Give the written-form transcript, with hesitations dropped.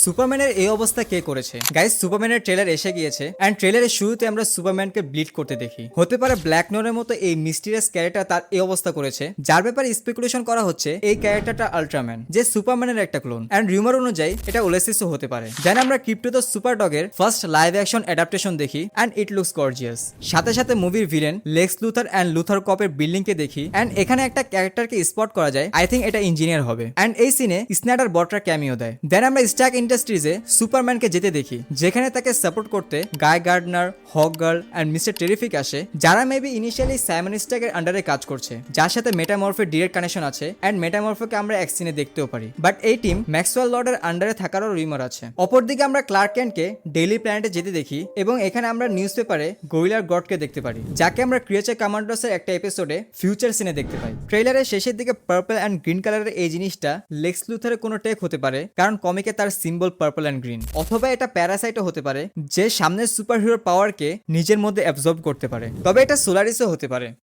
সুপারম্যানের এই অবস্থা কে করেছে? গাইস, সুপারম্যানের ট্রেলার এসে গিয়েছে এন্ড ট্রেলারের শুরুতে আমরা সুপারম্যানকে ব্লিড করতে দেখি। হতে পারে ব্ল্যাক নোরের মতো এই মিস্টিরিয়াস ক্যারেক্টার তার এই অবস্থা করেছে, যার ব্যাপারে স্পেকুলেশন করা হচ্ছে এই ক্যারেক্টারটা আল্ট্রাম্যান, যে সুপারম্যানের একটা ক্লোন। এন্ড রিউমার অনুযায়ী এটা ওলেসিসও হতে পারে। দেন আমরা ক্রিপ্টো দ্য সুপার ডগের ফার্স্ট লাইভ অ্যাকশন অ্যাডাপ্টেশন দেখি এন্ড ইট লুকস গর্জিয়াস। সাথে সাথে মুভির villain Lex Luthor and Luthor কপের বিল্ডিং কে দেখি এন্ড এখানে একটা ক্যারেক্টারকে স্পট করা যায়, আই থিঙ্ক এটা ইঞ্জিনিয়ার হবে। এন্ড এই সিনে স্ন্যাডার বটরা ক্যামিও দেয়। দেন আমরা স্টার্ক ইন্ডাস্ট্রিজে সুপারম্যানকে যেতে দেখি, যেখানে তাকে সাপোর্ট করতে Guy Gardner, Hawkgirl and Mister Terrific আসে, যারা মেবি ইনিশিয়ালি সাইমন স্ট্যাকের আন্ডারে কাজ করছে, যার সাথে মেটামরফের ডিরেক্ট কানেকশন আছে এন্ড মেটামরফকে আমরা এক সিনে দেখতেও পারি। বাট এই টিম ম্যাক্সওয়েল লর্ডের আন্ডারে থাকারও রিউমার আছে। অপরদিকে আমরা ক্লার্ক কেন্টকে ডেইলি প্ল্যানেটে যেতে দেখি এবং এখানে আমরা নিউজ পেপারে গরিলার গডকে দেখতে পারি, যাকে আমরা ক্রিয়েচার কমান্ডার্সের একটা এপিসোডে ফিউচার সিনে দেখতে পাই। ট্রেলারের শেষের দিকে পার্পল এন্ড গ্রিন কালারের এই জিনিসটা লেক্স লুথারের কোনো টেক হতে পারে, কারণ কমিকে তার সিম্বল পার্পল এন্ড গ্রিন, অথবা এটা প্যারাসাইটও হতে পারে, যে সামনের সুপার হিরোর পাওয়ারকে নিজের মধ্যে অ্যাবজর্ব করতে পারে। তবে এটা সোলারিসও হতে পারে।